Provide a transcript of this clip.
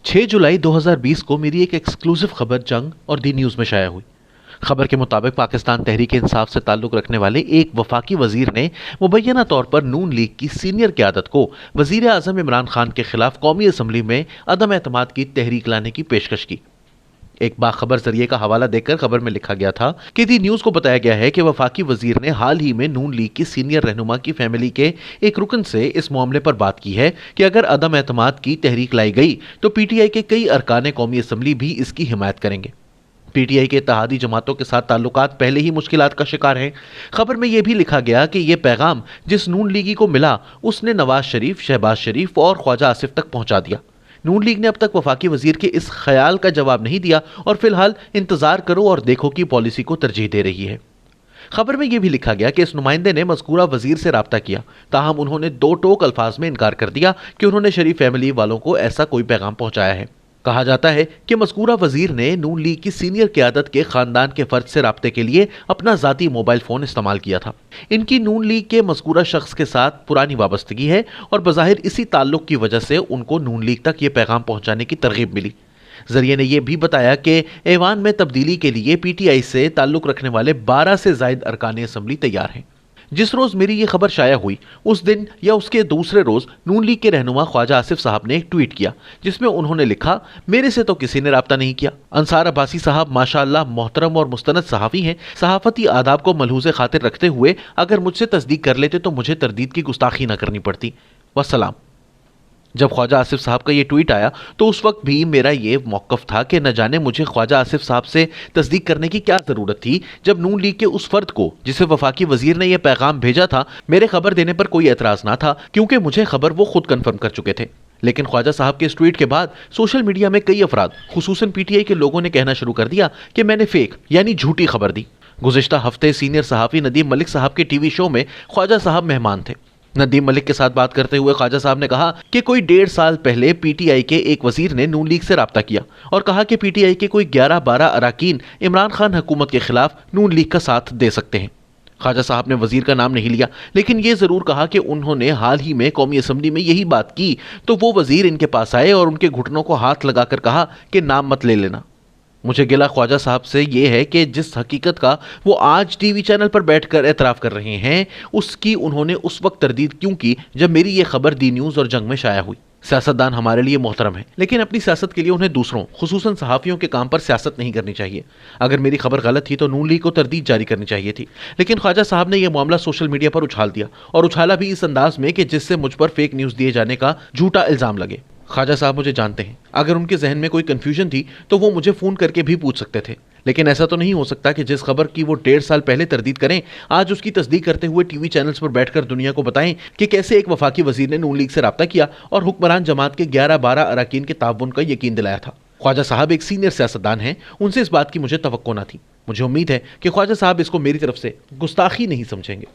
6 जुलाई 2020 को मेरी एक एक्सक्लूसिव खबर जंग और दी न्यूज़ में शाया हुई। खबर के मुताबिक पाकिस्तान तहरीक इंसाफ से ताल्लुक़ रखने वाले एक वफाकी वजीर ने मुबैना तौर पर नून लीग की सीनियर क़यादत को वजीर आज़म इमरान खान के खिलाफ कौमी असम्बली में अदम एतमाद की तहरीक लाने की पेशकश की। एक बाखबर जरिए का हवाला देकर खबर में लिखा गया था कि दी न्यूज़ को बताया गया है कि वफाकी वजीर ने हाल ही में नून लीग की सीनियर रहनुमा की फैमिली के एक रुकन से इस मामले पर बात की है कि अगर अदम एतमाद की तहरीक लाई गई तो पीटीआई के कई अरकान कौमी असम्बली भी इसकी हिमायत करेंगे। पीटीआई के इत्तेहादी जमातों के साथ ताल्लुकात पहले ही मुश्किलात का शिकार हैं। खबर में यह भी लिखा गया कि यह पैगाम जिस नून लीगी को मिला उसने नवाज शरीफ, शहबाज शरीफ और ख्वाजा आसिफ तक पहुंचा दिया। नून लीग ने अब तक वफाकी वजीर के इस ख्याल का जवाब नहीं दिया और फिलहाल इंतजार करो और देखो की पॉलिसी को तरजीह दे रही है। खबर में यह भी लिखा गया कि इस नुमाइंदे ने मज़कूरा वजीर से राब्ता किया, ताहम उन्होंने दो टोक अल्फाज में इनकार कर दिया कि उन्होंने शरीफ फैमिली वालों को ऐसा कोई पैगाम पहुंचाया है। कहा जाता है कि मज़कूरा वजीर ने नून लीग की सीनियर क़यादत के खानदान के फर्द से राब्ते के लिए अपना ज़ाती मोबाइल फ़ोन इस्तेमाल किया था। इनकी नून लीग के मज़कूरा शख्स के साथ पुरानी वाबस्तगी है और बज़ाहिर इसी ताल्लुक़ की वजह से उनको नून लीग तक ये पैगाम पहुंचाने की तरगीब मिली। जरिए ने यह भी बताया कि ऐवान में तब्दीली के लिए पीटीआई से ताल्लुक़ रखने वाले 12 से ज़ायद अरकान असम्बली तैयार हैं। जिस रोज़ मेरी ये खबर शाया हुई उस दिन या उसके दूसरे रोज़ नून लीग के रहनुमा ख्वाजा आसिफ साहब ने एक ट्वीट किया जिसमें उन्होंने लिखा, मेरे से तो किसी ने राब्ता नहीं किया। अंसार अब्बासी साहब माशाअल्लाह मोहतरम और मुस्तनद सहाफ़ी हैं। सहाफ़ती आदाब को मलहूज़े खातिर रखते हुए अगर मुझसे तस्दीक कर लेते तो मुझे तरदीद की गुस्ताखी न करनी पड़ती। वस्सलाम। जब ख्वाजा आसिफ साहब का ये ट्वीट आया तो उस वक्त भी मेरा ये मौक़िफ़ था कि न जाने मुझे ख्वाजा आसिफ साहब से तस्दीक करने की क्या ज़रूरत थी जब नून लीग के उस फर्द को जिसे वफाकी वजीर ने यह पैगाम भेजा था मेरे खबर देने पर कोई एतराज़ ना था, क्योंकि मुझे खबर वो खुद कन्फर्म कर चुके थे। लेकिन ख्वाजा साहब के इस ट्वीट के बाद सोशल मीडिया में कई अफराद खुसूसन पीटीआई के लोगों ने कहना शुरू कर दिया कि मैंने फेक यानी झूठी खबर दी। गुज़िश्ता हफ्ते सीनियर सहाफ़ी नदीम मलिक साहब के टीवी शो में ख्वाजा साहब मेहमान थे। नदीम मलिक के साथ बात करते हुए ख्वाजा साहब ने कहा कि कोई 1.5 साल पहले पीटीआई के एक वजीर ने नून लीग से राब्ता किया और कहा कि पीटीआई के कोई 11-12 अराकीन इमरान खान हुकूमत के खिलाफ नून लीग का साथ दे सकते हैं। ख्वाजा साहब ने वजीर का नाम नहीं लिया, लेकिन यह जरूर कहा कि उन्होंने हाल ही में कौमी असम्बली में यही बात की तो वो वजीर इनके पास आए और उनके घुटनों को हाथ लगाकर कहा कि नाम मत ले लेना। मुझे गिला ख्वाजा साहब से ये है कि जिस हकीकत का वो आज टीवी चैनल पर बैठकर एतराफ़ कर रहे हैं उसकी उन्होंने उस वक्त तरदीद क्यों की जब मेरी ये खबर दी न्यूज़ और जंग में शाया हुई। सियासतदान हमारे लिए मोहतरम है, लेकिन अपनी सियासत के लिए उन्हें दूसरों खुसूसन सहाफ़ियों के काम पर सियासत नहीं करनी चाहिए। अगर मेरी खबर गलत थी तो नून लीग को तरदीद जारी करनी चाहिए थी, लेकिन ख्वाजा साहब ने यह मामला सोशल मीडिया पर उछाल दिया और उछाला भी इस अंदाज में कि जिससे मुझ पर फेक न्यूज़ दिए जाने का झूठा इल्ज़ाम लगे। ख्वाजा साहब मुझे जानते हैं, अगर उनके जहन में कोई कन्फ्यूजन थी तो वो मुझे फ़ोन करके भी पूछ सकते थे, लेकिन ऐसा तो नहीं हो सकता कि जिस खबर की वो 1.5 साल पहले तरदीद करें आज उसकी तस्दीक करते हुए टीवी चैनल्स पर बैठकर दुनिया को बताएं कि कैसे एक वफाकी वजीर ने नून लीग से राब्ता किया और हुक्मरान जमात के 11-12 अराकीन के ताउन का यकीन दिलाया था। ख्वाजा साहब एक सीनियर सियासतदान हैं, उनसे इस बात की मुझे तवक्को न थी। मुझे उम्मीद है कि ख्वाजा साहब इसको मेरी तरफ से गुस्ताखी नहीं समझेंगे।